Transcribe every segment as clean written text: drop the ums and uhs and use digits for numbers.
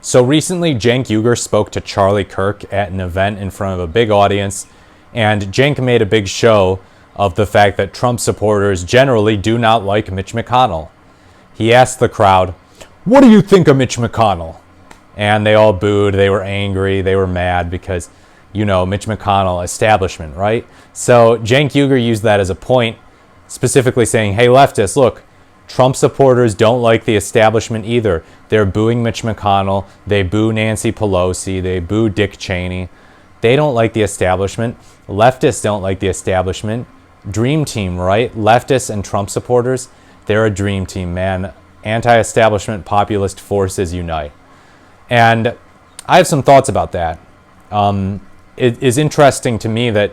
So recently, Cenk Uygur spoke to Charlie Kirk at an event in front of a big audience, and Cenk made a big show of the fact that Trump supporters generally do not like Mitch McConnell. He asked the crowd, "What do you think of Mitch McConnell?" And they all booed, they were angry, they were mad because, Mitch McConnell, establishment, right? So Cenk Uygur used that as a point, specifically saying, hey, leftists, look, Trump supporters don't like the establishment either. They're booing Mitch McConnell. They boo Nancy Pelosi. They boo Dick Cheney. They don't like the establishment. Leftists don't like the establishment. Dream team, right? Leftists and Trump supporters, they're a dream team, man. Anti-establishment populist forces unite. And I have some thoughts about that. It is interesting to me that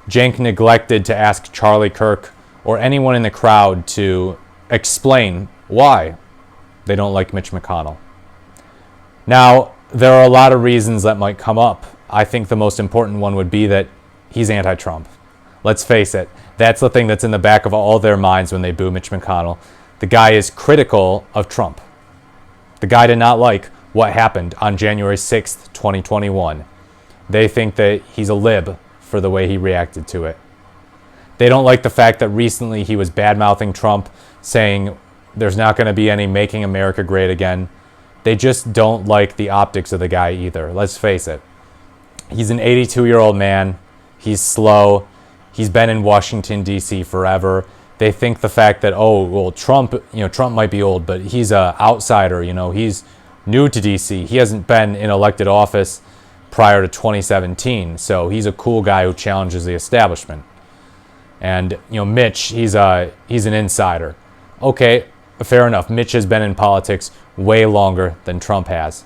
Cenk neglected to ask Charlie Kirk or anyone in the crowd to explain why they don't like Mitch McConnell. Now, there are a lot of reasons that might come up. I think the most important one would be that he's anti-Trump. Let's face it, that's the thing that's in the back of all their minds when they boo Mitch McConnell. The guy is critical of Trump. The guy did not like what happened on January 6th, 2021. They think that he's a lib for the way he reacted to it. They don't like the fact that recently he was bad-mouthing Trump, saying there's not going to be any making America great again. They just don't like the optics of the guy either. Let's face it. He's an 82-year-old man. He's slow. He's been in Washington, D.C. forever. They think the fact that, Trump might be old, but he's an outsider. He's new to D.C. He hasn't been in elected office prior to 2017. So he's a cool guy who challenges the establishment. And, Mitch, he's an insider. Okay, fair enough. Mitch has been in politics way longer than Trump has.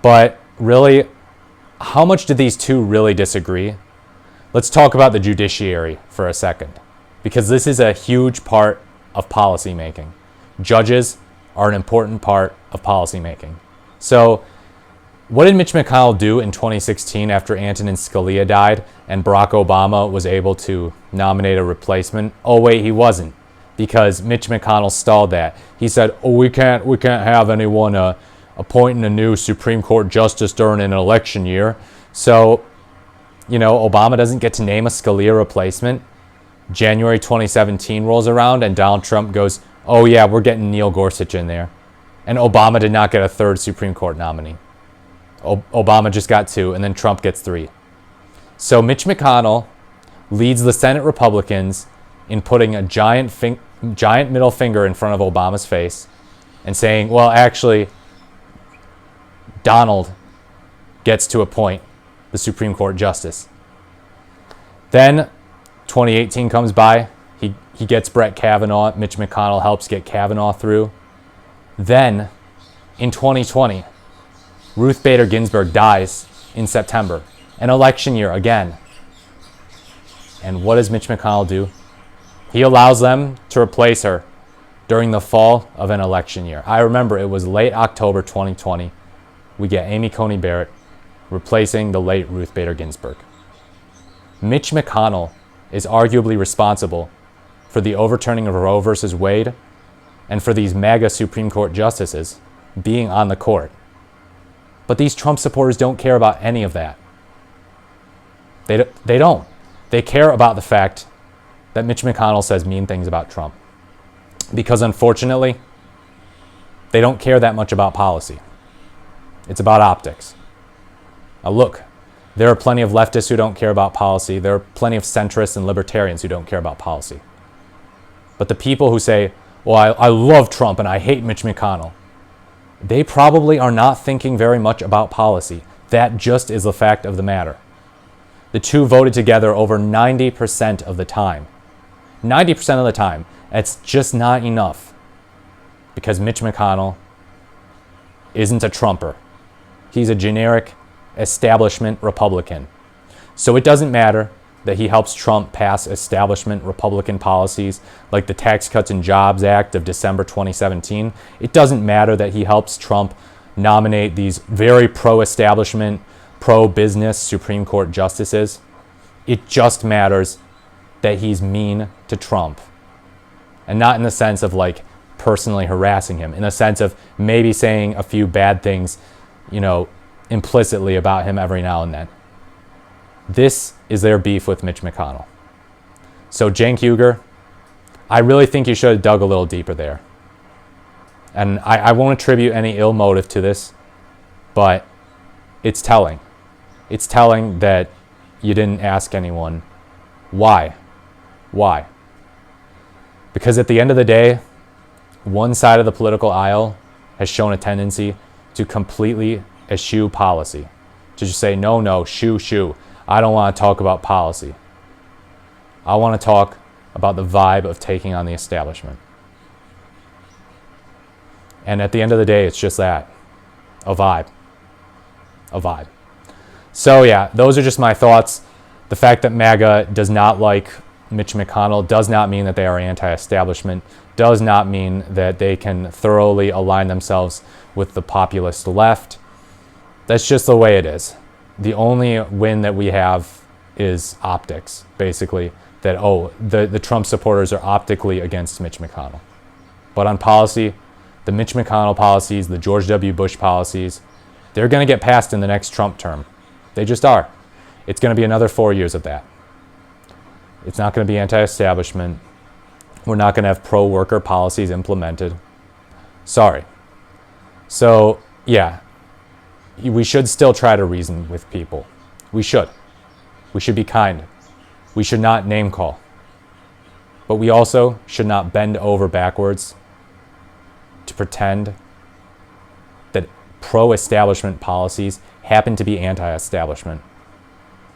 But really, how much do these two really disagree? Let's talk about the judiciary for a second, because this is a huge part of policymaking. Judges are an important part of policymaking. So, what did Mitch McConnell do in 2016 after Antonin Scalia died and Barack Obama was able to nominate a replacement? Oh wait, he wasn't, because Mitch McConnell stalled that. He said, we can't have anyone appointing a new Supreme Court justice during an election year. So, Obama doesn't get to name a Scalia replacement. January 2017 rolls around and Donald Trump goes, oh yeah, we're getting Neil Gorsuch in there. And Obama did not get a third Supreme Court nominee. Obama just got 2, and then Trump gets 3. So Mitch McConnell leads the Senate Republicans in putting a giant middle finger in front of Obama's face and saying, well, actually, Donald gets to appoint the Supreme Court justice. Then 2018 comes by. He gets Brett Kavanaugh. Mitch McConnell helps get Kavanaugh through. Then in 2020, Ruth Bader Ginsburg dies in September, an election year again. And what does Mitch McConnell do? He allows them to replace her during the fall of an election year. I remember it was late October 2020. We get Amy Coney Barrett replacing the late Ruth Bader Ginsburg. Mitch McConnell is arguably responsible for the overturning of Roe versus Wade and for these MAGA Supreme Court justices being on the court. But these Trump supporters don't care about any of that. They don't. They care about the fact that Mitch McConnell says mean things about Trump. Because unfortunately, they don't care that much about policy. It's about optics. Now look, there are plenty of leftists who don't care about policy. There are plenty of centrists and libertarians who don't care about policy. But the people who say, well, I love Trump and I hate Mitch McConnell, they probably are not thinking very much about policy. That just is the fact of the matter. The two voted together over 90% of the time. 90% of the time. That's just not enough. Because Mitch McConnell isn't a Trumper. He's a generic establishment Republican. So it doesn't matter that he helps Trump pass establishment Republican policies like the Tax Cuts and Jobs Act of December 2017. It doesn't matter that he helps Trump nominate these very pro-establishment, pro-business Supreme Court justices. It just matters that he's mean to Trump. And not in the sense of personally harassing him, in the sense of maybe saying a few bad things implicitly about him every now and then. This is their beef with Mitch McConnell. So Cenk Uygur, I really think you should have dug a little deeper there. And I won't attribute any ill motive to this, but it's telling. It's telling that you didn't ask anyone why. Why? Because at the end of the day, one side of the political aisle has shown a tendency to completely eschew policy. To just say, no, shoo. I don't want to talk about policy. I want to talk about the vibe of taking on the establishment. And at the end of the day, it's just that. A vibe. A vibe. So yeah, those are just my thoughts. The fact that MAGA does not like Mitch McConnell does not mean that they are anti-establishment, does not mean that they can thoroughly align themselves with the populist left. That's just the way it is. The only win that we have is optics, basically, that, the Trump supporters are optically against Mitch McConnell. But on policy, the Mitch McConnell policies, the George W. Bush policies, they're going to get passed in the next Trump term. They just are. It's going to be another 4 years of that. It's not going to be anti-establishment. We're not going to have pro-worker policies implemented. Sorry. So, yeah, we should still try to reason with people. We should. We should be kind. We should not name call. But we also should not bend over backwards to pretend that pro-establishment policies happen to be anti-establishment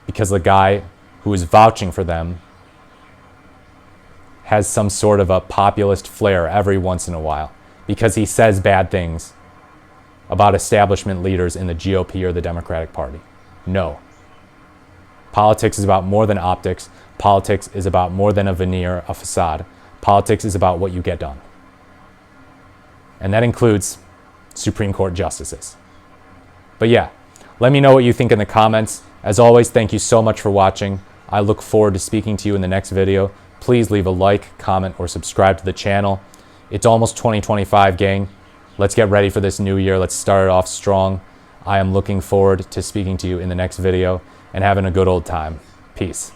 because the guy who is vouching for them has some sort of a populist flair every once in a while because he says bad things about establishment leaders in the GOP or the Democratic Party. No. Politics is about more than optics. Politics is about more than a veneer, a facade. Politics is about what you get done. And that includes Supreme Court justices. But yeah, let me know what you think in the comments. As always, thank you so much for watching. I look forward to speaking to you in the next video. Please leave a like, comment, or subscribe to the channel. It's almost 2025, gang. Let's get ready for this new year. Let's start it off strong. I am looking forward to speaking to you in the next video and having a good old time. Peace.